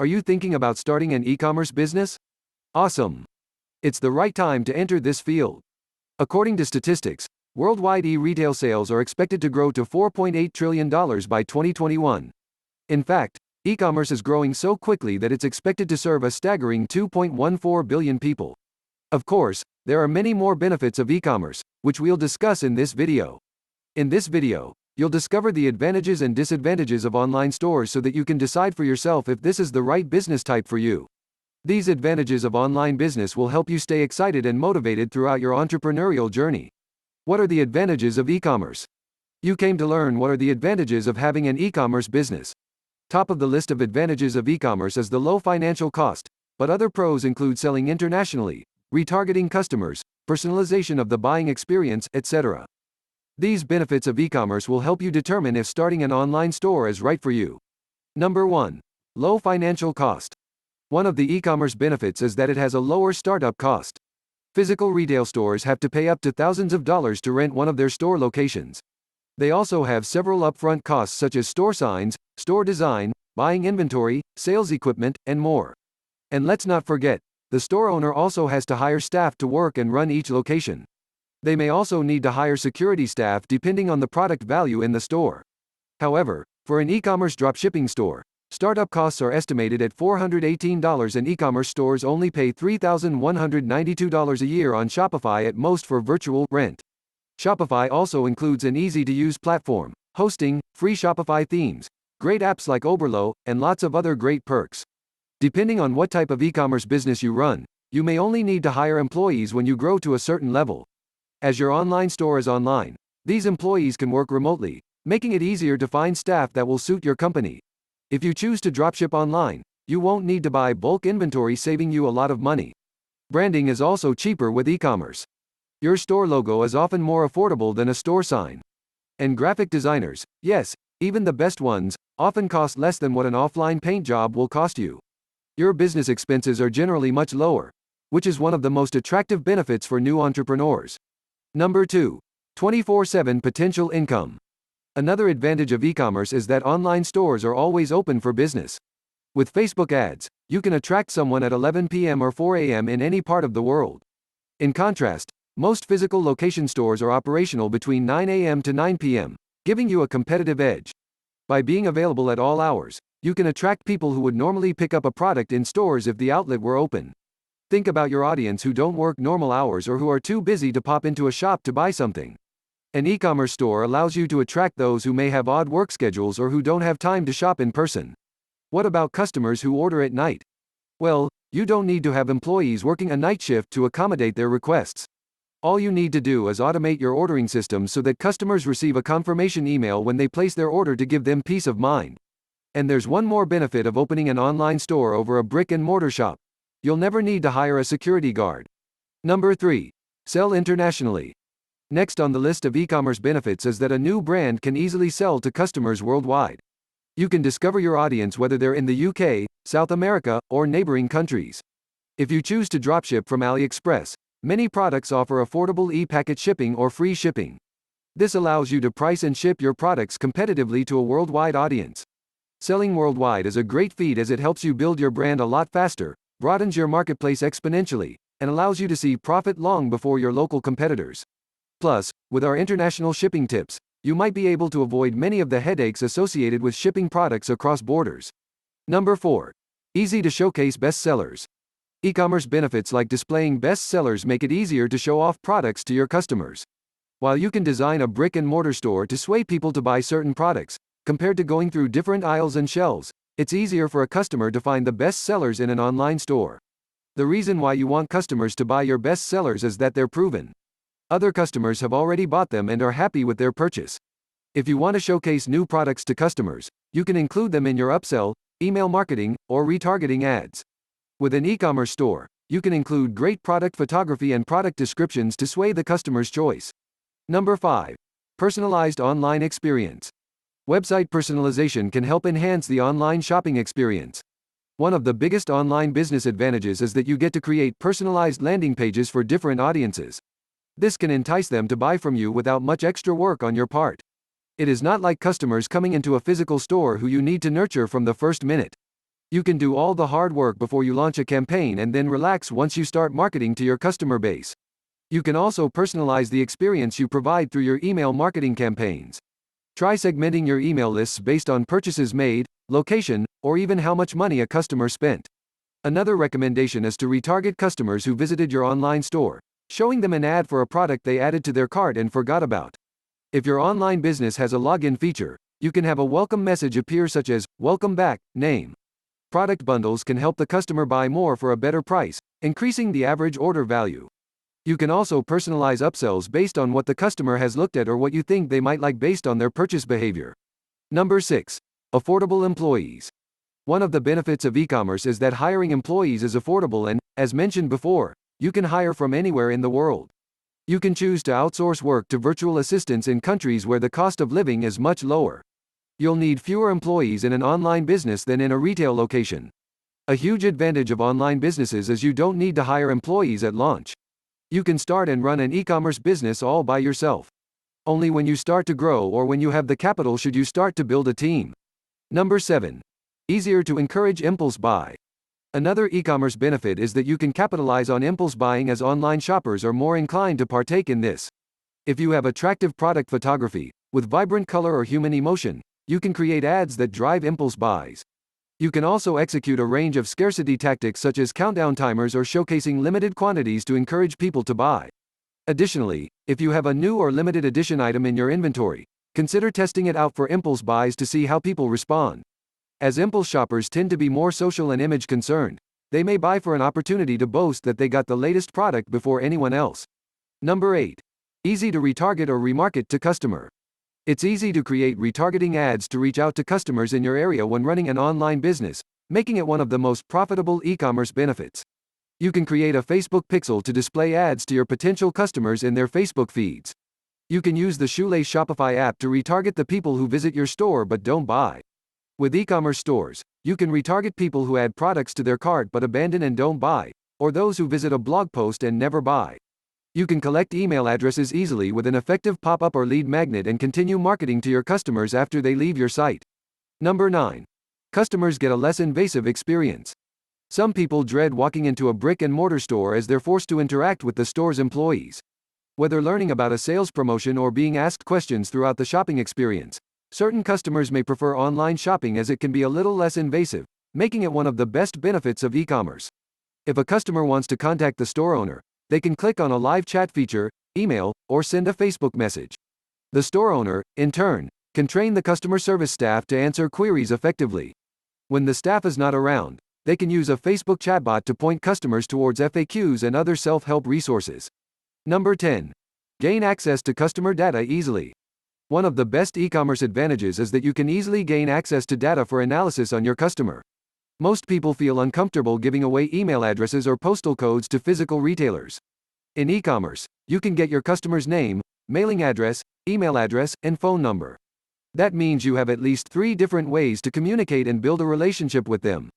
Are you thinking about starting an e-commerce business? Awesome! It's the right time to enter this field. According to statistics, worldwide e-retail sales are expected to grow to $4.8 trillion by 2021. In fact, e-commerce is growing so quickly that it's expected to serve a staggering 2.14 billion people. Of course, there are many more benefits of e-commerce, which we'll discuss in this video. In this video, you'll discover the advantages and disadvantages of online stores so that you can decide for yourself if this is the right business type for you. These advantages of online business will help you stay excited and motivated throughout your entrepreneurial journey. What are the advantages of e-commerce? You came to learn what are the advantages of having an e-commerce business. Top of the list of advantages of e-commerce is the low financial cost, but other pros include selling internationally, retargeting customers, personalization of the buying experience, etc. These benefits of e-commerce will help you determine if starting an online store is right for you. Number 1. Low financial cost. One of the e-commerce benefits is that it has a lower startup cost. Physical retail stores have to pay up to thousands of dollars to rent one of their store locations. They also have several upfront costs such as store signs, store design, buying inventory, sales equipment, and more. And let's not forget, the store owner also has to hire staff to work and run each location. They may also need to hire security staff depending on the product value in the store. However, for an e-commerce dropshipping store, startup costs are estimated at $418 and e-commerce stores only pay $3,192 a year on Shopify at most for virtual rent. Shopify also includes an easy-to-use platform, hosting, free Shopify themes, great apps like Oberlo, and lots of other great perks. Depending on what type of e-commerce business you run, you may only need to hire employees when you grow to a certain level. As your online store is online, these employees can work remotely, making it easier to find staff that will suit your company. If you choose to dropship online, you won't need to buy bulk inventory, saving you a lot of money. Branding is also cheaper with e-commerce. Your store logo is often more affordable than a store sign. And graphic designers, yes, even the best ones, often cost less than what an offline paint job will cost you. Your business expenses are generally much lower, which is one of the most attractive benefits for new entrepreneurs. Number 2. 24/7 potential income. Another advantage of e-commerce is that online stores are always open for business. With Facebook ads, you can attract someone at 11 p.m. or 4 a.m. in any part of the world. In contrast, most physical location stores are operational between 9 a.m. to 9 p.m., giving you a competitive edge. By being available at all hours, you can attract people who would normally pick up a product in stores if the outlet were open. Think about your audience who don't work normal hours or who are too busy to pop into a shop to buy something. An e-commerce store allows you to attract those who may have odd work schedules or who don't have time to shop in person. What about customers who order at night? Well, you don't need to have employees working a night shift to accommodate their requests. All you need to do is automate your ordering system so that customers receive a confirmation email when they place their order to give them peace of mind. And there's one more benefit of opening an online store over a brick-and-mortar shop. You'll never need to hire a security guard. Number 3. Sell internationally. Next on the list of e-commerce benefits is that a new brand can easily sell to customers worldwide. You can discover your audience whether they're in the UK, South America, or neighboring countries. If you choose to dropship from AliExpress, many products offer affordable e-packet shipping or free shipping. This allows you to price and ship your products competitively to a worldwide audience. Selling worldwide is a great feat as it helps you build your brand a lot faster, broadens your marketplace exponentially, and allows you to see profit long before your local competitors. Plus, with our international shipping tips, you might be able to avoid many of the headaches associated with shipping products across borders. Number 4. Easy to showcase bestsellers. E-commerce benefits like displaying bestsellers make it easier to show off products to your customers. While you can design a brick-and-mortar store to sway people to buy certain products, compared to going through different aisles and shelves, it's easier for a customer to find the best sellers in an online store. The reason why you want customers to buy your best sellers is that they're proven. Other customers have already bought them and are happy with their purchase. If you want to showcase new products to customers, you can include them in your upsell, email marketing, or retargeting ads. With an e-commerce store, you can include great product photography and product descriptions to sway the customer's choice. Number 5. Personalized online experience. Website personalization can help enhance the online shopping experience. One of the biggest online business advantages is that you get to create personalized landing pages for different audiences. This can entice them to buy from you without much extra work on your part. It is not like customers coming into a physical store who you need to nurture from the first minute. You can do all the hard work before you launch a campaign and then relax once you start marketing to your customer base. You can also personalize the experience you provide through your email marketing campaigns. Try segmenting your email lists based on purchases made, location, or even how much money a customer spent. Another recommendation is to retarget customers who visited your online store, showing them an ad for a product they added to their cart and forgot about. If your online business has a login feature, you can have a welcome message appear such as, "Welcome back, name." Product bundles can help the customer buy more for a better price, increasing the average order value. You can also personalize upsells based on what the customer has looked at or what you think they might like based on their purchase behavior. Number 6. Affordable employees. One of the benefits of e-commerce is that hiring employees is affordable and, as mentioned before, you can hire from anywhere in the world. You can choose to outsource work to virtual assistants in countries where the cost of living is much lower. You'll need fewer employees in an online business than in a retail location. A huge advantage of online businesses is you don't need to hire employees at launch. You can start and run an e-commerce business all by yourself. Only when you start to grow or when you have the capital should you start to build a team. Number 7. Easier to encourage impulse buy. Another e-commerce benefit is that you can capitalize on impulse buying as online shoppers are more inclined to partake in this. If you have attractive product photography, with vibrant color or human emotion, you can create ads that drive impulse buys. You can also execute a range of scarcity tactics such as countdown timers or showcasing limited quantities to encourage people to buy. Additionally, if you have a new or limited edition item in your inventory, consider testing it out for impulse buys to see how people respond. As impulse shoppers tend to be more social and image concerned, they may buy for an opportunity to boast that they got the latest product before anyone else. Number 8. Easy to retarget or remarket to customer. It's easy to create retargeting ads to reach out to customers in your area when running an online business, making it one of the most profitable e-commerce benefits. You can create a Facebook pixel to display ads to your potential customers in their Facebook feeds. You can use the Shoelace Shopify app to retarget the people who visit your store but don't buy. With e-commerce stores, you can retarget people who add products to their cart but abandon and don't buy, or those who visit a blog post and never buy. You can collect email addresses easily with an effective pop-up or lead magnet and continue marketing to your customers after they leave your site. Number 9. Customers get a less invasive experience. Some people dread walking into a brick-and-mortar store as they're forced to interact with the store's employees. Whether learning about a sales promotion or being asked questions throughout the shopping experience, certain customers may prefer online shopping as it can be a little less invasive, making it one of the best benefits of e-commerce. If a customer wants to contact the store owner, they can click on a live chat feature, email, or send a Facebook message. The store owner, in turn, can train the customer service staff to answer queries effectively. When the staff is not around, they can use a Facebook chatbot to point customers towards FAQs and other self-help resources. Number 10. Gain access to customer data easily. One of the best e-commerce advantages is that you can easily gain access to data for analysis on your customer. Most people feel uncomfortable giving away email addresses or postal codes to physical retailers. In e-commerce, you can get your customer's name, mailing address, email address, and phone number. That means you have at least 3 different ways to communicate and build a relationship with them.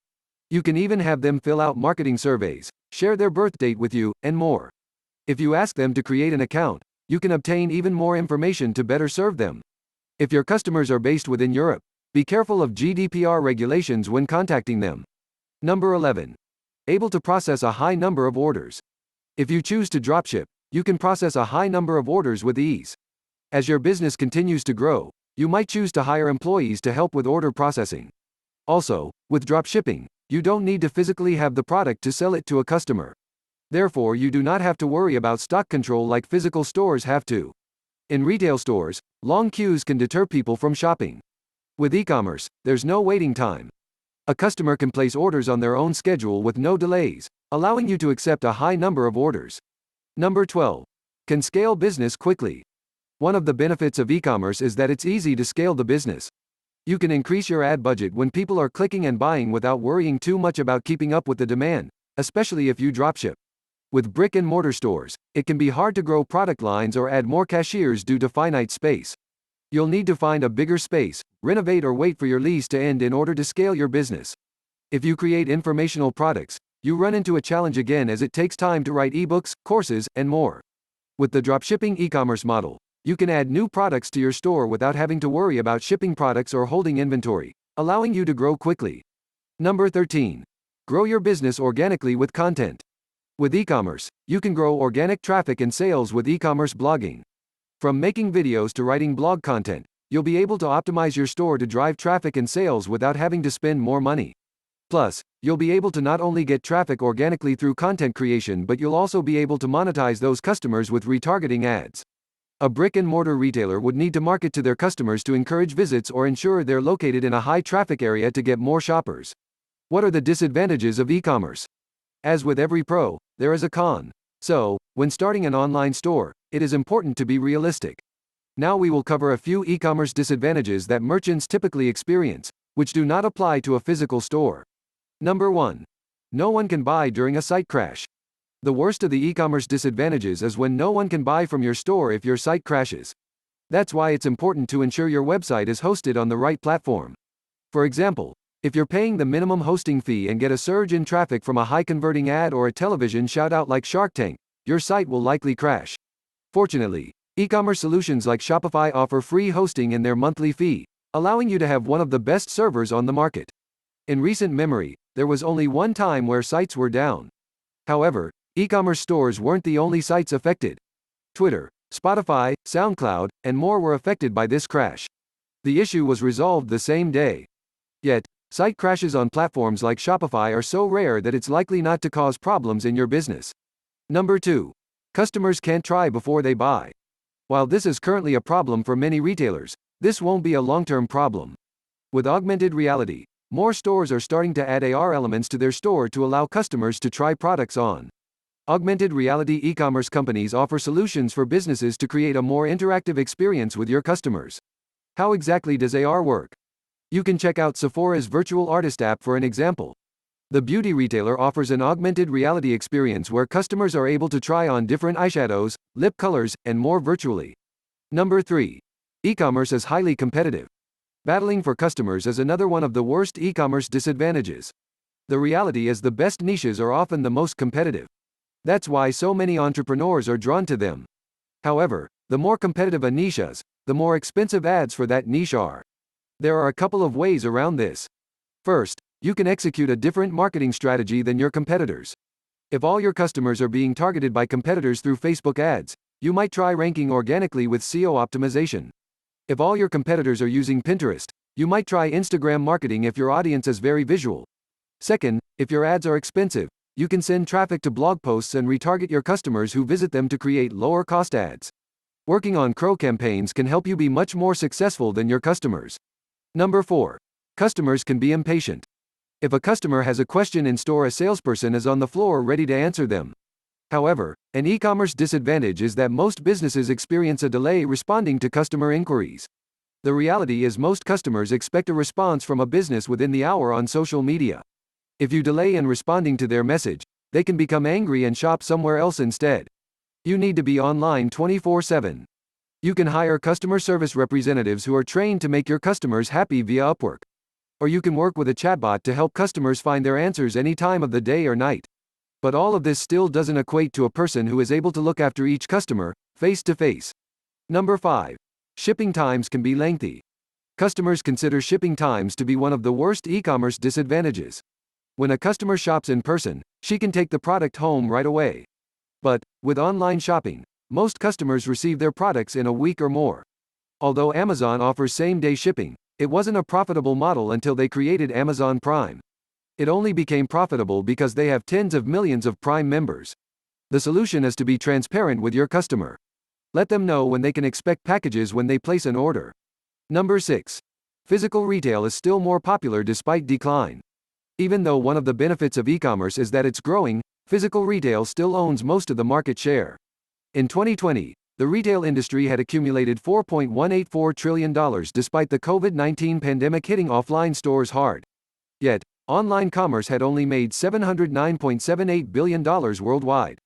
You can even have them fill out marketing surveys, share their birth date with you, and more. If you ask them to create an account, you can obtain even more information to better serve them. If your customers are based within Europe, be careful of GDPR regulations when contacting them. Number 11. Able to process a high number of orders. If you choose to dropship, you can process a high number of orders with ease. As your business continues to grow, you might choose to hire employees to help with order processing. Also, with dropshipping, you don't need to physically have the product to sell it to a customer. Therefore, you do not have to worry about stock control like physical stores have to. In retail stores, long queues can deter people from shopping. With e-commerce, there's no waiting time. A customer can place orders on their own schedule with no delays, allowing you to accept a high number of orders. Number 12. Can scale business quickly. One of the benefits of e-commerce is that it's easy to scale the business. You can increase your ad budget when people are clicking and buying without worrying too much about keeping up with the demand, especially if you dropship. With brick-and-mortar stores, it can be hard to grow product lines or add more cashiers due to finite space. You'll need to find a bigger space, renovate or wait for your lease to end in order to scale your business. If you create informational products, you run into a challenge again as it takes time to write ebooks, courses, and more. With the dropshipping e-commerce model, you can add new products to your store without having to worry about shipping products or holding inventory, allowing you to grow quickly. Number 13. Grow your business organically with content. With e-commerce, you can grow organic traffic and sales with e-commerce blogging. From making videos to writing blog content, you'll be able to optimize your store to drive traffic and sales without having to spend more money. Plus, you'll be able to not only get traffic organically through content creation, but you'll also be able to monetize those customers with retargeting ads. A brick-and-mortar retailer would need to market to their customers to encourage visits or ensure they're located in a high-traffic area to get more shoppers. What are the disadvantages of e-commerce? As with every pro, there is a con. So, when starting an online store, it is important to be realistic. Now we will cover a few e-commerce disadvantages that merchants typically experience, which do not apply to a physical store. Number 1. No one can buy during a site crash. The worst of the e-commerce disadvantages is when no one can buy from your store if your site crashes. That's why it's important to ensure your website is hosted on the right platform. For example, if you're paying the minimum hosting fee and get a surge in traffic from a high-converting ad or a television shout-out like Shark Tank, your site will likely crash. Fortunately, e-commerce solutions like Shopify offer free hosting in their monthly fee, allowing you to have one of the best servers on the market. In recent memory, there was only one time where sites were down. However, e-commerce stores weren't the only sites affected. Twitter, Spotify, SoundCloud, and more were affected by this crash. The issue was resolved the same day. Yet, site crashes on platforms like Shopify are so rare that it's likely not to cause problems in your business. Number 2. Customers can't try before they buy. While this is currently a problem for many retailers, this won't be a long-term problem. With augmented reality, more stores are starting to add AR elements to their store to allow customers to try products on. Augmented reality e-commerce companies offer solutions for businesses to create a more interactive experience with your customers. How exactly does AR work? You can check out Sephora's virtual artist app for an example. The beauty retailer offers an augmented reality experience where customers are able to try on different eyeshadows, lip colors, and more virtually. Number 3. E-commerce is highly competitive. Battling for customers is another one of the worst e-commerce disadvantages. The reality is the best niches are often the most competitive. That's why so many entrepreneurs are drawn to them. However, the more competitive a niche is, the more expensive ads for that niche are. There are a couple of ways around this. First, you can execute a different marketing strategy than your competitors. If all your customers are being targeted by competitors through Facebook ads, you might try ranking organically with SEO optimization. If all your competitors are using Pinterest, you might try Instagram marketing if your audience is very visual. Second, if your ads are expensive, you can send traffic to blog posts and retarget your customers who visit them to create lower-cost ads. Working on CRO campaigns can help you be much more successful than your customers. Number 4. Customers can be impatient. If a customer has a question in store, a salesperson is on the floor ready to answer them. However, an e-commerce disadvantage is that most businesses experience a delay responding to customer inquiries. The reality is most customers expect a response from a business within the hour on social media. If you delay in responding to their message, they can become angry and shop somewhere else instead. You need to be online 24/7. You can hire customer service representatives who are trained to make your customers happy via Upwork. Or you can work with a chatbot to help customers find their answers any time of the day or night. But all of this still doesn't equate to a person who is able to look after each customer, face to face. Number 5. Shipping times can be lengthy. Customers consider shipping times to be one of the worst e-commerce disadvantages. When a customer shops in person, she can take the product home right away. But, with online shopping, most customers receive their products in a week or more. Although Amazon offers same-day shipping, it wasn't a profitable model until they created Amazon Prime. It only became profitable because they have tens of millions of Prime members. The solution is to be transparent with your customer. Let them know when they can expect packages when they place an order. Number 6. Physical retail is still more popular despite decline. Even though one of the benefits of e-commerce is that it's growing, physical retail still owns most of the market share. In 2020, the retail industry had accumulated $4.184 trillion despite the COVID-19 pandemic hitting offline stores hard. Yet, online commerce had only made $709.78 billion worldwide.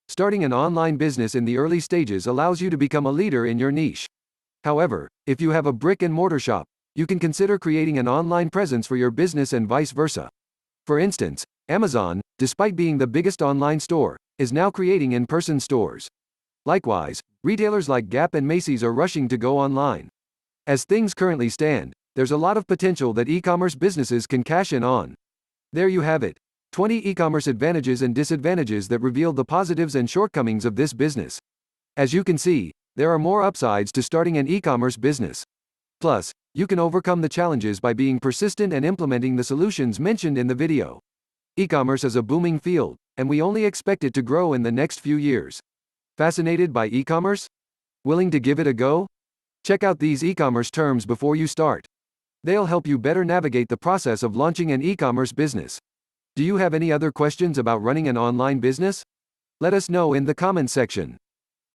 Starting an online business in the early stages allows you to become a leader in your niche. However, if you have a brick-and-mortar shop, you can consider creating an online presence for your business and vice versa. For instance, Amazon, despite being the biggest online store, is now creating in-person stores. Likewise, retailers like Gap and Macy's are rushing to go online. As things currently stand, there's a lot of potential that e-commerce businesses can cash in on. There you have it. 20 e-commerce advantages and disadvantages that reveal the positives and shortcomings of this business. As you can see, there are more upsides to starting an e-commerce business. Plus, you can overcome the challenges by being persistent and implementing the solutions mentioned in the video. E-commerce is a booming field, and we only expect it to grow in the next few years. Fascinated by e-commerce? Willing to give it a go? Check out these e-commerce terms before you start. They'll help you better navigate the process of launching an e-commerce business. Do you have any other questions about running an online business? Let us know in the comments section.